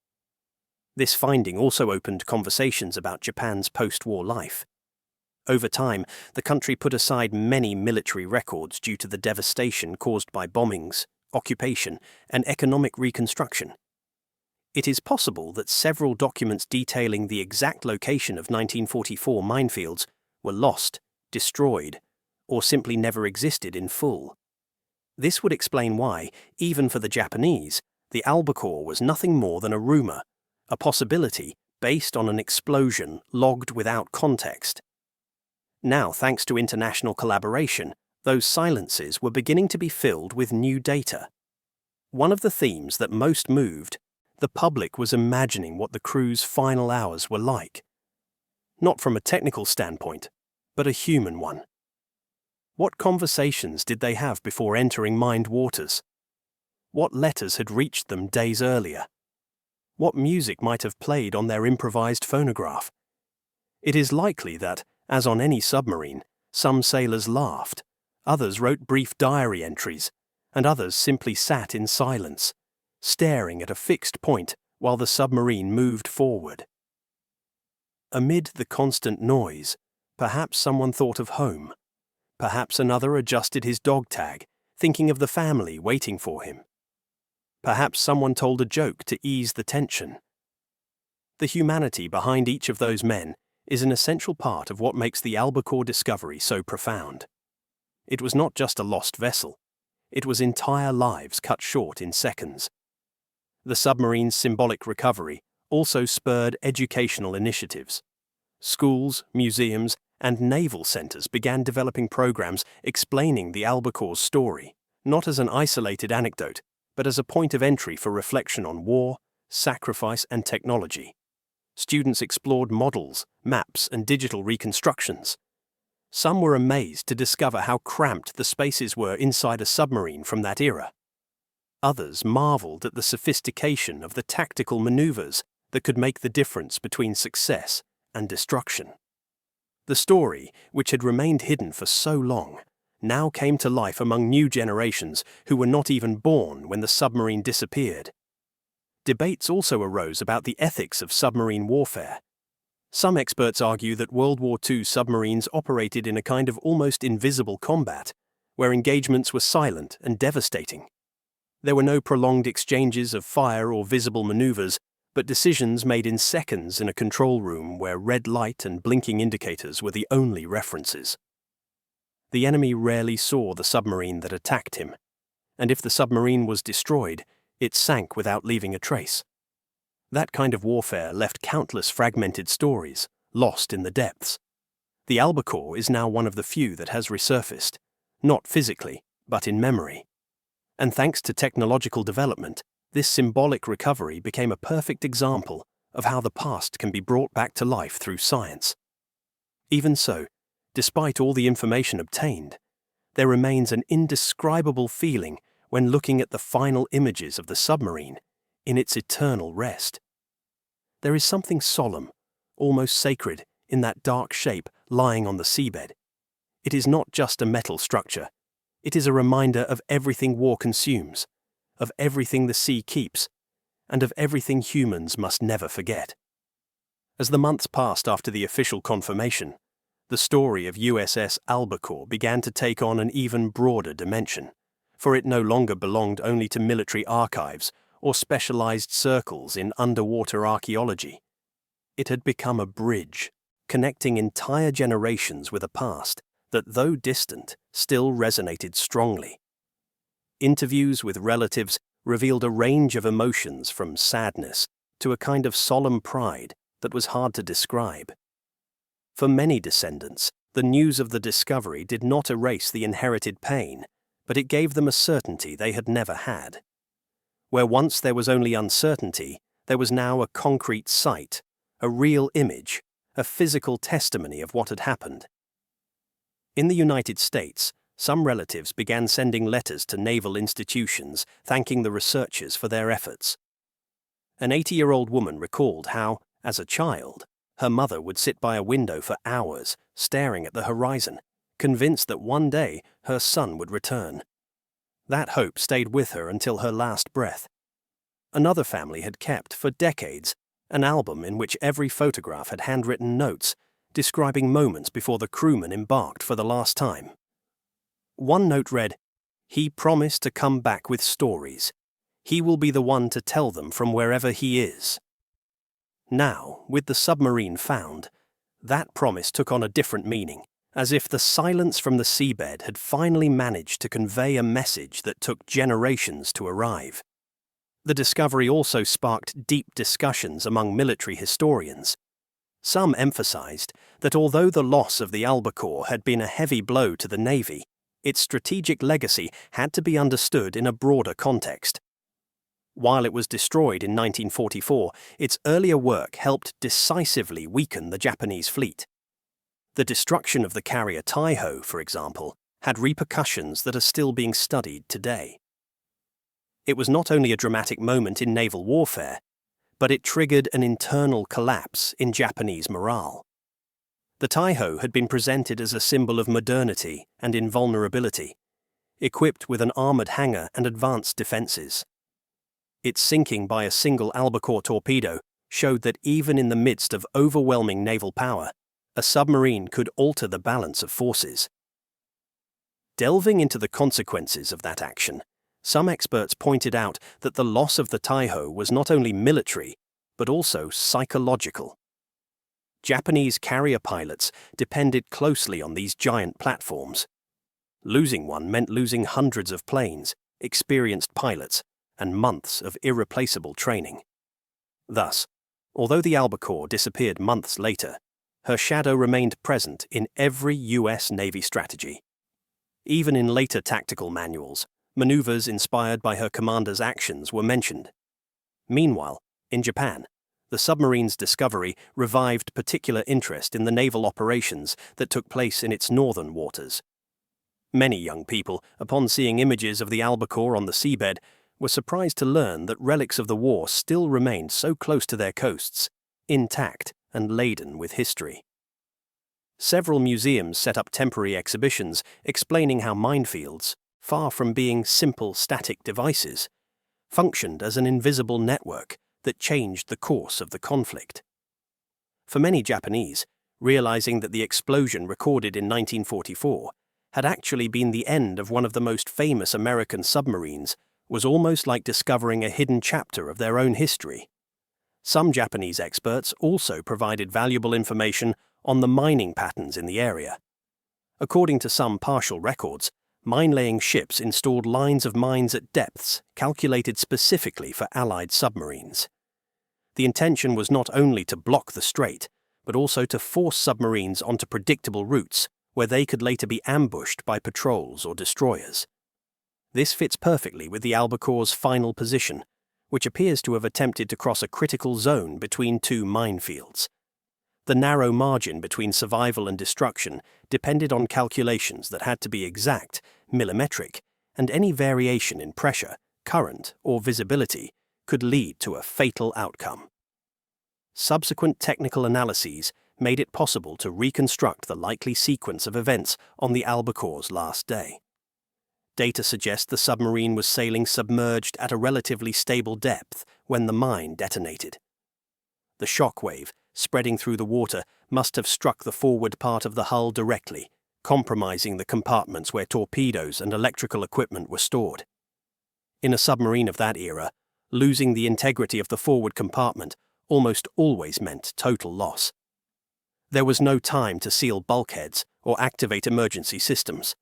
This finding also opened conversations about Japan's post-war life. Over time, the country put aside many military records due to the devastation caused by bombings, occupation, and economic reconstruction. It is possible that several documents detailing the exact location of 1944 minefields were lost, destroyed, or simply never existed in full. This would explain why, even for the Japanese, the albacore was nothing more than a rumor, a possibility based on an explosion logged without context. Now, thanks to international collaboration, those silences were beginning to be filled with new data. One of the themes that most moved, the public was imagining what the crew's final hours were like. Not from a technical standpoint, but a human one. What conversations did they have before entering mined waters? What letters had reached them days earlier? What music might have played on their improvised phonograph? It is likely that, as on any submarine, some sailors laughed, others wrote brief diary entries, and others simply sat in silence, staring at a fixed point while the submarine moved forward. Amid the constant noise, perhaps someone thought of home. Perhaps another adjusted his dog tag, thinking of the family waiting for him. Perhaps someone told a joke to ease the tension. The humanity behind each of those men is an essential part of what makes the albacore discovery so profound. It was not just a lost vessel. It was entire lives cut short in seconds. The submarine's symbolic recovery also spurred educational initiatives. Schools, museums, and naval centers began developing programs explaining the albacore's story, not as an isolated anecdote, but as a point of entry for reflection on war, sacrifice, and technology. Students explored models, maps, and digital reconstructions. Some were amazed to discover how cramped the spaces were inside a submarine from that era. Others marveled at the sophistication of the tactical maneuvers that could make the difference between success and destruction. The story, which had remained hidden for so long, now came to life among new generations who were not even born when the submarine disappeared. Debates also arose about the ethics of submarine warfare. Some experts argue that World War II submarines operated in a kind of almost invisible combat, where engagements were silent and devastating. There were no prolonged exchanges of fire or visible maneuvers, but decisions made in seconds in a control room where red light and blinking indicators were the only references. The enemy rarely saw the submarine that attacked him, and if the submarine was destroyed, it sank without leaving a trace. That kind of warfare left countless fragmented stories, lost in the depths. The albacore is now one of the few that has resurfaced, not physically, but in memory. And thanks to technological development, this symbolic recovery became a perfect example of how the past can be brought back to life through science. Even so, despite all the information obtained, there remains an indescribable feeling when looking at the final images of the submarine in its eternal rest. There is something solemn, almost sacred, in that dark shape lying on the seabed. It is not just a metal structure. It is a reminder of everything war consumes, of everything the sea keeps, and of everything humans must never forget. As the months passed after the official confirmation, the story of USS Albacore began to take on an even broader dimension, for it no longer belonged only to military archives or specialized circles in underwater archaeology. It had become a bridge, connecting entire generations with a past that, though distant, still resonated strongly. Interviews with relatives revealed a range of emotions from sadness to a kind of solemn pride that was hard to describe. For many descendants, the news of the discovery did not erase the inherited pain, but it gave them a certainty they had never had. Where once there was only uncertainty, there was now a concrete sight, a real image, a physical testimony of what had happened. In the United States, some relatives began sending letters to naval institutions thanking the researchers for their efforts. An 80-year-old woman recalled how, as a child, her mother would sit by a window for hours, staring at the horizon, convinced that one day her son would return. That hope stayed with her until her last breath. Another family had kept, for decades, an album in which every photograph had handwritten notes describing moments before the crewman embarked for the last time. One note read, "He promised to come back with stories. He will be the one to tell them from wherever he is." Now, with the submarine found, that promise took on a different meaning, as if the silence from the seabed had finally managed to convey a message that took generations to arrive. The discovery also sparked deep discussions among military historians. Some emphasized that although the loss of the Albacore had been a heavy blow to the Navy, its strategic legacy had to be understood in a broader context. While it was destroyed in 1944, its earlier work helped decisively weaken the Japanese fleet. The destruction of the carrier Taiho, for example, had repercussions that are still being studied today. It was not only a dramatic moment in naval warfare, but it triggered an internal collapse in Japanese morale. The Taiho had been presented as a symbol of modernity and invulnerability, equipped with an armored hangar and advanced defenses. Its sinking by a single Albacore torpedo showed that even in the midst of overwhelming naval power, a submarine could alter the balance of forces. Delving into the consequences of that action, some experts pointed out that the loss of the Taiho was not only military, but also psychological. Japanese carrier pilots depended closely on these giant platforms. Losing one meant losing hundreds of planes, experienced pilots, and months of irreplaceable training. Thus, although the Albacore disappeared months later, her shadow remained present in every US Navy strategy. Even in later tactical manuals, maneuvers inspired by her commander's actions were mentioned. Meanwhile, in Japan, the submarine's discovery revived particular interest in the naval operations that took place in its northern waters. Many young people, upon seeing images of the Albacore on the seabed, were surprised to learn that relics of the war still remained so close to their coasts, intact and laden with history. Several museums set up temporary exhibitions explaining how minefields, far from being simple static devices, functioned as an invisible network that changed the course of the conflict. For many Japanese, realizing that the explosion recorded in 1944 had actually been the end of one of the most famous American submarines was almost like discovering a hidden chapter of their own history. Some Japanese experts also provided valuable information on the mining patterns in the area. According to some partial records, mine-laying ships installed lines of mines at depths calculated specifically for Allied submarines. The intention was not only to block the strait, but also to force submarines onto predictable routes where they could later be ambushed by patrols or destroyers. This fits perfectly with the Albacore's final position, which appears to have attempted to cross a critical zone between two minefields. The narrow margin between survival and destruction depended on calculations that had to be exact, millimetric, and any variation in pressure, current, or visibility could lead to a fatal outcome. Subsequent technical analyses made it possible to reconstruct the likely sequence of events on the Albacore's last day. Data suggest the submarine was sailing submerged at a relatively stable depth when the mine detonated. The shock wave, spreading through the water, must have struck the forward part of the hull directly, compromising the compartments where torpedoes and electrical equipment were stored. In a submarine of that era, losing the integrity of the forward compartment almost always meant total loss. There was no time to seal bulkheads or activate emergency systems.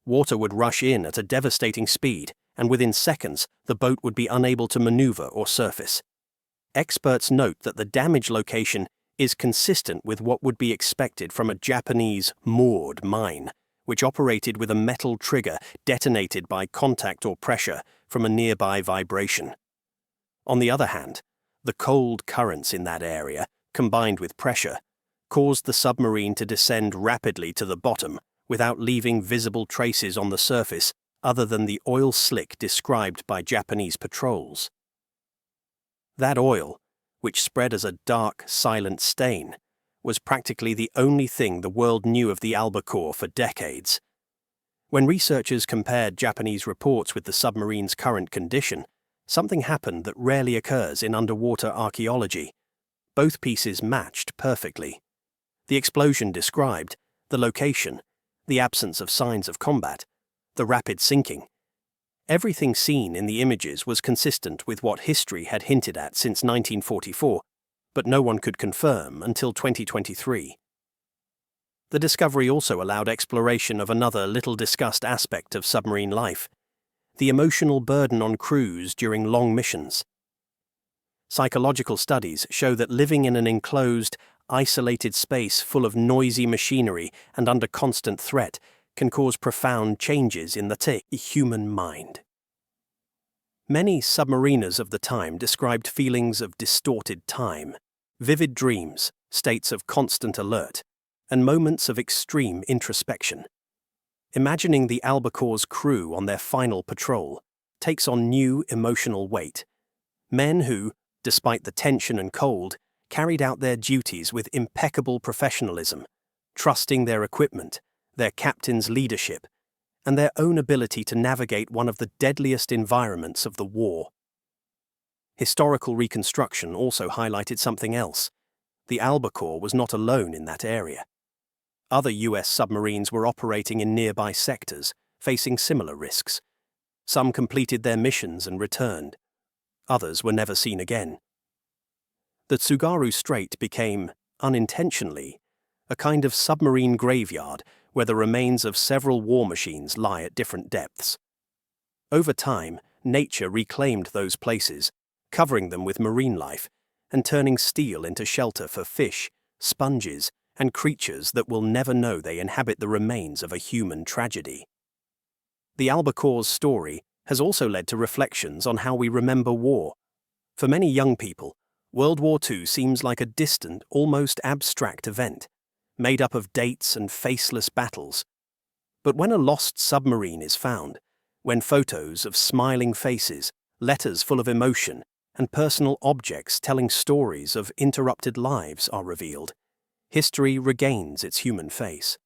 Water would rush in at a devastating speed, and within seconds the boat would be unable to maneuver or surface. Experts note that the damage location is consistent with what would be expected from a Japanese moored mine, which operated with a metal trigger detonated by contact or pressure from a nearby vibration. On the other hand, the cold currents in that area, combined with pressure, caused the submarine to descend rapidly to the bottom without leaving visible traces on the surface other than the oil slick described by Japanese patrols. That oil, which spread as a dark, silent stain, was practically the only thing the world knew of the Albacore for decades. When researchers compared Japanese reports with the submarine's current condition, something happened that rarely occurs in underwater archaeology. Both pieces matched perfectly. The explosion described, the location, the absence of signs of combat, the rapid sinking. Everything seen in the images was consistent with what history had hinted at since 1944, but no one could confirm until 2023. The discovery also allowed exploration of another little-discussed aspect of submarine life: the emotional burden on crews during long missions. Psychological studies show that living in an enclosed, isolated space full of noisy machinery and under constant threat can cause profound changes in the human mind. Many submariners of the time described feelings of distorted time, vivid dreams, states of constant alert, and moments of extreme introspection. Imagining the Albacore's crew on their final patrol takes on new emotional weight. Men who, despite the tension and cold, carried out their duties with impeccable professionalism, trusting their equipment, their captain's leadership, and their own ability to navigate one of the deadliest environments of the war. Historical reconstruction also highlighted something else. The Albacore was not alone in that area. Other U.S. submarines were operating in nearby sectors, facing similar risks. Some completed their missions and returned. Others were never seen again. The Tsugaru Strait became, unintentionally, a kind of submarine graveyard where the remains of several war machines lie at different depths. Over time, nature reclaimed those places, covering them with marine life and turning steel into shelter for fish, sponges, and creatures that will never know they inhabit the remains of a human tragedy. The Albacore's story has also led to reflections on how we remember war. For many young people, World War II seems like a distant, almost abstract event, made up of dates and faceless battles. But when a lost submarine is found, when photos of smiling faces, letters full of emotion, and personal objects telling stories of interrupted lives are revealed, history regains its human face.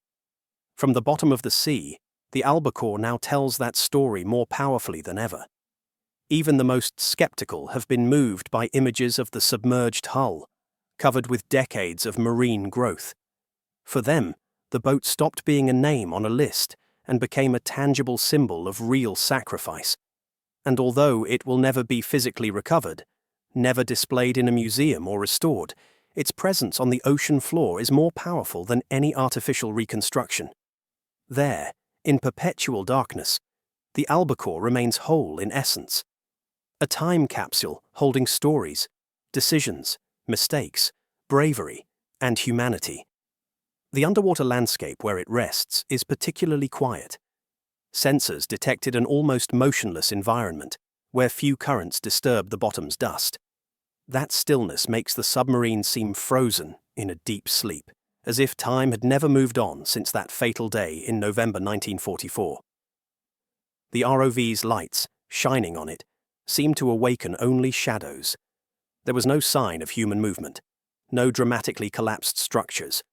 From the bottom of the sea, the Albacore now tells that story more powerfully than ever. Even the most skeptical have been moved by images of the submerged hull, covered with decades of marine growth. For them, the boat stopped being a name on a list and became a tangible symbol of real sacrifice. And although it will never be physically recovered, never displayed in a museum or restored, its presence on the ocean floor is more powerful than any artificial reconstruction. There, in perpetual darkness, the Albacore remains whole in essence. A time capsule holding stories, decisions, mistakes, bravery, and humanity. The underwater landscape where it rests is particularly quiet. Sensors detected an almost motionless environment, where few currents disturb the bottom's dust. That stillness makes the submarine seem frozen in a deep sleep, as if time had never moved on since that fatal day in November 1944. The ROV's lights, shining on it, seemed to awaken only shadows. There was no sign of human movement, no dramatically collapsed structures,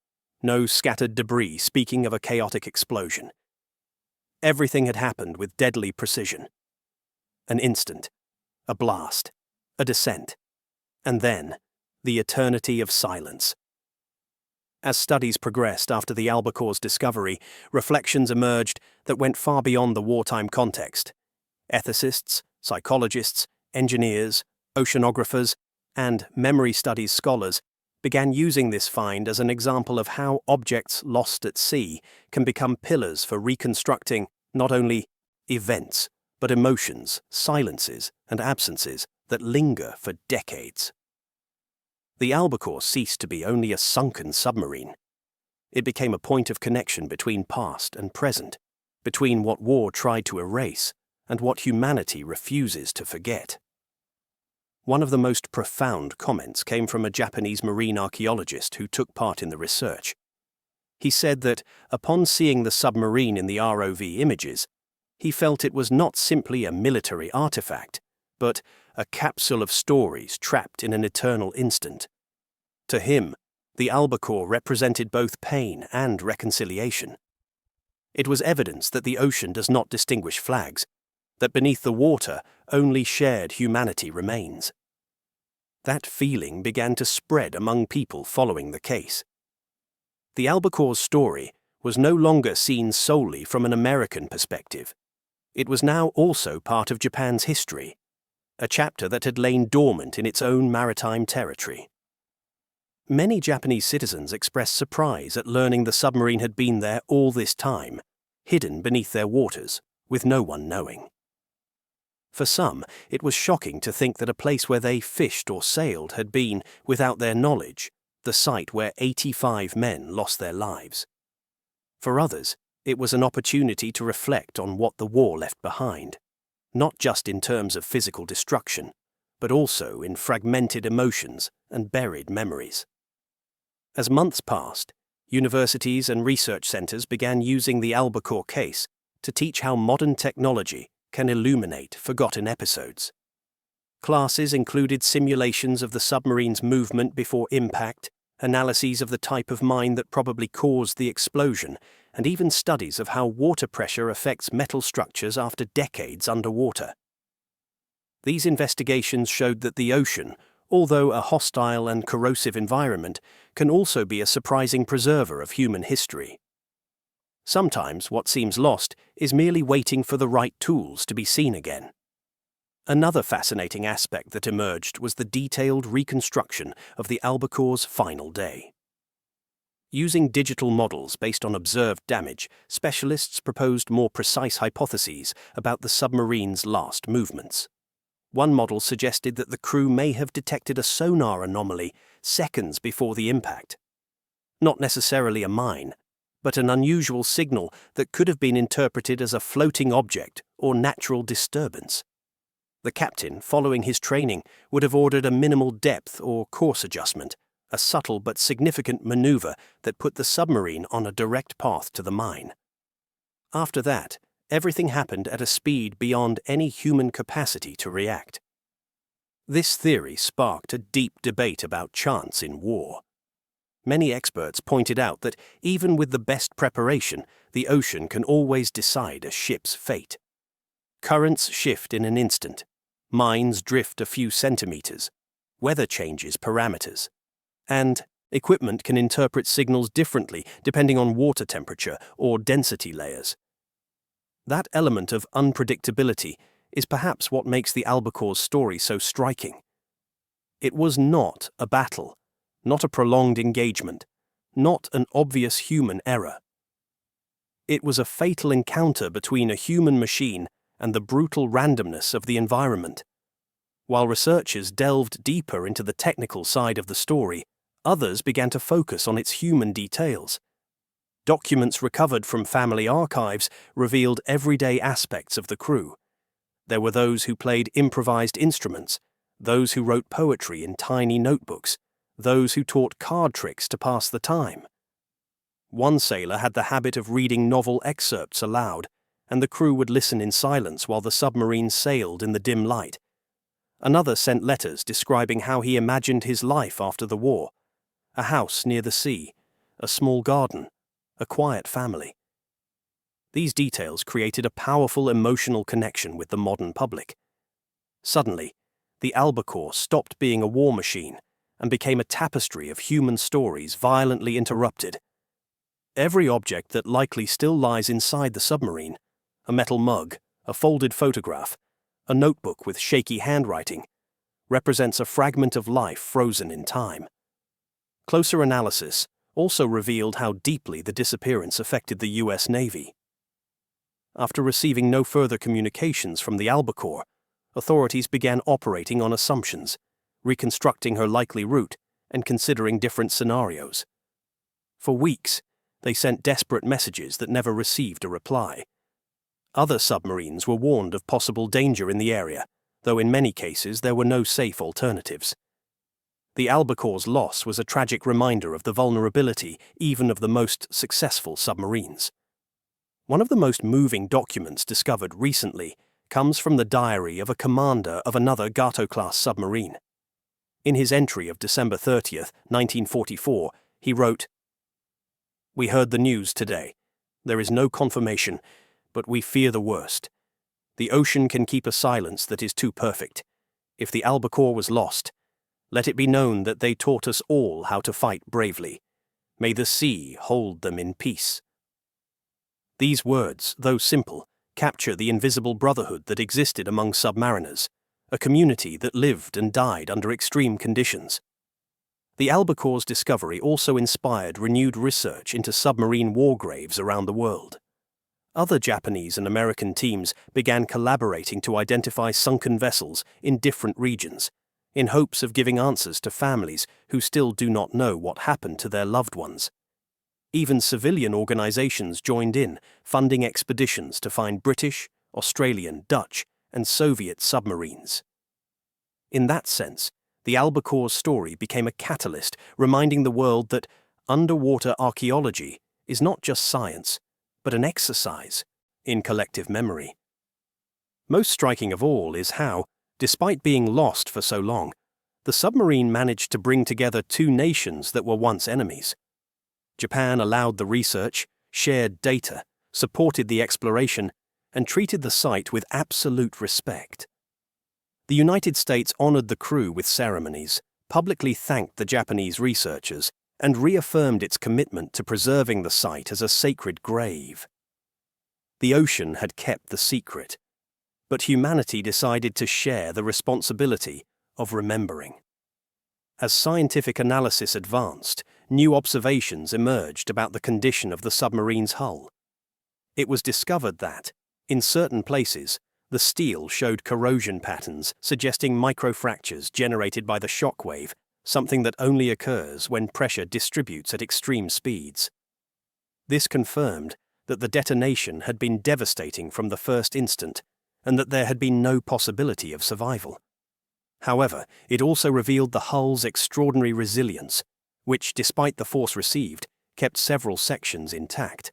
no scattered debris speaking of a chaotic explosion. Everything had happened with deadly precision. An instant, a blast, a descent, and then the eternity of silence. As studies progressed after the albacore's discovery, reflections emerged that went far beyond the wartime context. Ethicists, psychologists, engineers, oceanographers, and memory studies scholars began using this find as an example of how objects lost at sea can become pillars for reconstructing not only events, but emotions, silences, and absences that linger for decades. The albacore ceased to be only a sunken submarine. It became a point of connection between past and present, between what war tried to erase and what humanity refuses to forget. One of the most profound comments came from a Japanese marine archaeologist who took part in the research. He said that, upon seeing the submarine in the ROV images, he felt it was not simply a military artifact, but a capsule of stories trapped in an eternal instant. To him, the albacore represented both pain and reconciliation. It was evidence that the ocean does not distinguish flags, that beneath the water only shared humanity remains. That feeling began to spread among people following the case. The albacore's story was no longer seen solely from an American perspective. It was now also part of Japan's history, a chapter that had lain dormant in its own maritime territory. Many Japanese citizens expressed surprise at learning the submarine had been there all this time, hidden beneath their waters, with no one knowing. For some, it was shocking to think that a place where they fished or sailed had been, without their knowledge, the site where 85 men lost their lives. For others, it was an opportunity to reflect on what the war left behind, not just in terms of physical destruction, but also in fragmented emotions and buried memories. As months passed, universities and research centers began using the albacore case to teach how modern technology can illuminate forgotten episodes. Classes included simulations of the submarine's movement before impact, analyses of the type of mine that probably caused the explosion, and even studies of how water pressure affects metal structures after decades underwater. These investigations showed that the ocean, although a hostile and corrosive environment, can also be a surprising preserver of human history. Sometimes what seems lost is merely waiting for the right tools to be seen again. Another fascinating aspect that emerged was the detailed reconstruction of the albacore's final day. Using digital models based on observed damage, specialists proposed more precise hypotheses about the submarine's last movements. One model suggested that the crew may have detected a sonar anomaly seconds before the impact. Not necessarily a mine, but an unusual signal that could have been interpreted as a floating object or natural disturbance. The captain, following his training, would have ordered a minimal depth or course adjustment, a subtle but significant maneuver that put the submarine on a direct path to the mine. After that, everything happened at a speed beyond any human capacity to react. This theory sparked a deep debate about chance in war. Many experts pointed out that even with the best preparation, the ocean can always decide a ship's fate. Currents shift in an instant, mines drift a few centimeters, weather changes parameters, and equipment can interpret signals differently depending on water temperature or density layers. That element of unpredictability is perhaps what makes the albacore's story so striking. It was not a battle, not a prolonged engagement, not an obvious human error. It was a fatal encounter between a human machine and the brutal randomness of the environment. While researchers delved deeper into the technical side of the story, others began to focus on its human details. Documents recovered from family archives revealed everyday aspects of the crew. There were those who played improvised instruments, those who wrote poetry in tiny notebooks, those who taught card tricks to pass the time. One sailor had the habit of reading novel excerpts aloud, and the crew would listen in silence while the submarine sailed in the dim light. Another sent letters describing how he imagined his life after the war, a house near the sea, a small garden, a quiet family. These details created a powerful emotional connection with the modern public. Suddenly, the albacore stopped being a war machine and became a tapestry of human stories violently interrupted. Every object that likely still lies inside the submarine, a metal mug, a folded photograph, a notebook with shaky handwriting, represents a fragment of life frozen in time. Closer analysis also revealed how deeply the disappearance affected the US Navy. After receiving no further communications from the albacore, authorities began operating on assumptions, reconstructing her likely route and considering different scenarios. For weeks, they sent desperate messages that never received a reply. Other submarines were warned of possible danger in the area, though in many cases there were no safe alternatives. The albacore's loss was a tragic reminder of the vulnerability even of the most successful submarines. One of the most moving documents discovered recently comes from the diary of a commander of another Gato-class submarine. In his entry of December 30th, 1944, he wrote, "We heard the news today. There is no confirmation, but we fear the worst. The ocean can keep a silence that is too perfect. If the albacore was lost, let it be known that they taught us all how to fight bravely. May the sea hold them in peace." These words, though simple, capture the invisible brotherhood that existed among submariners, a community that lived and died under extreme conditions. The albacore's discovery also inspired renewed research into submarine war graves around the world. Other Japanese and American teams began collaborating to identify sunken vessels in different regions, in hopes of giving answers to families who still do not know what happened to their loved ones. Even civilian organizations joined in, funding expeditions to find British, Australian, Dutch, and Soviet submarines. In that sense, the albacore's story became a catalyst reminding the world that underwater archaeology is not just science, but an exercise in collective memory. Most striking of all is how, despite being lost for so long, the submarine managed to bring together two nations that were once enemies. Japan allowed the research, shared data, supported the exploration, and treated the site with absolute respect. The United States honored the crew with ceremonies, publicly thanked the Japanese researchers, and reaffirmed its commitment to preserving the site as a sacred grave. The ocean had kept the secret, but humanity decided to share the responsibility of remembering. As scientific analysis advanced, new observations emerged about the condition of the submarine's hull. It was discovered that, in certain places, the steel showed corrosion patterns suggesting microfractures generated by the shock wave, something that only occurs when pressure distributes at extreme speeds. This confirmed that the detonation had been devastating from the first instant, and that there had been no possibility of survival. However, it also revealed the hull's extraordinary resilience, which, despite the force received, kept several sections intact.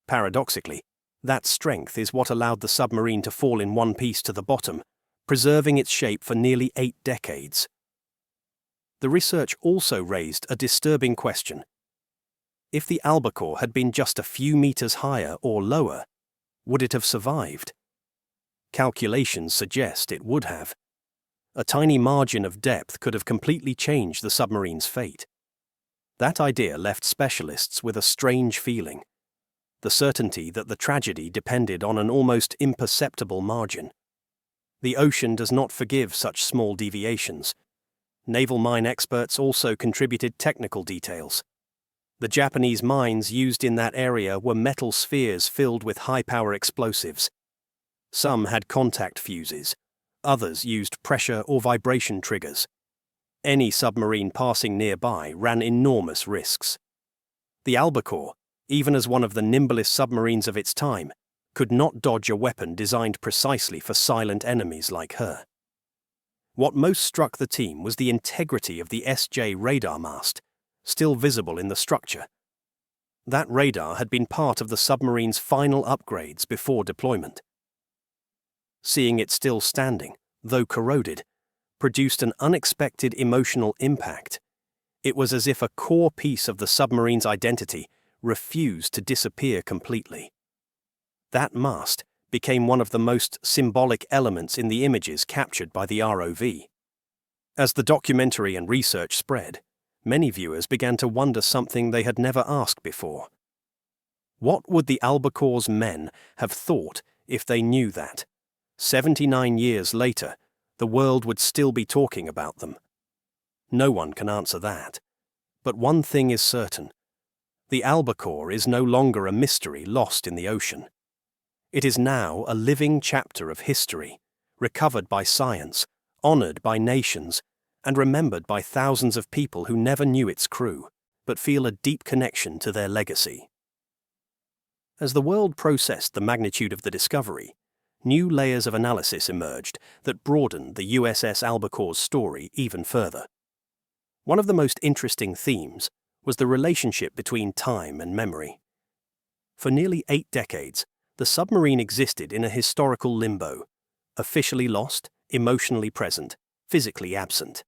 Paradoxically, that strength is what allowed the submarine to fall in one piece to the bottom, preserving its shape for nearly 8 decades. The research also raised a disturbing question. If the albacore had been just a few meters higher or lower, would it have survived? Calculations suggest it would have. A tiny margin of depth could have completely changed the submarine's fate. That idea left specialists with a strange feeling, the certainty that the tragedy depended on an almost imperceptible margin. The ocean does not forgive such small deviations. Naval mine experts also contributed technical details. The Japanese mines used in that area were metal spheres filled with high-power explosives. Some had contact fuses. Others used pressure or vibration triggers. Any submarine passing nearby ran enormous risks. The albacore, even as one of the nimblest submarines of its time, could not dodge a weapon designed precisely for silent enemies like her. What most struck the team was the integrity of the SJ radar mast, still visible in the structure. That radar had been part of the submarine's final upgrades before deployment. Seeing it still standing, though corroded, produced an unexpected emotional impact. It was as if a core piece of the submarine's identity refused to disappear completely. That mast became one of the most symbolic elements in the images captured by the ROV. As the documentary and research spread, many viewers began to wonder something they had never asked before. What would the Albacore's men have thought if they knew that, 79 years later, the world would still be talking about them? No one can answer that. But one thing is certain. The Albacore is no longer a mystery lost in the ocean. It is now a living chapter of history, recovered by science, honored by nations, and remembered by thousands of people who never knew its crew, but feel a deep connection to their legacy. As the world processed the magnitude of the discovery, new layers of analysis emerged that broadened the USS Albacore's story even further. One of the most interesting themes was the relationship between time and memory. For nearly 8 decades, the submarine existed in a historical limbo, officially lost, emotionally present, physically absent.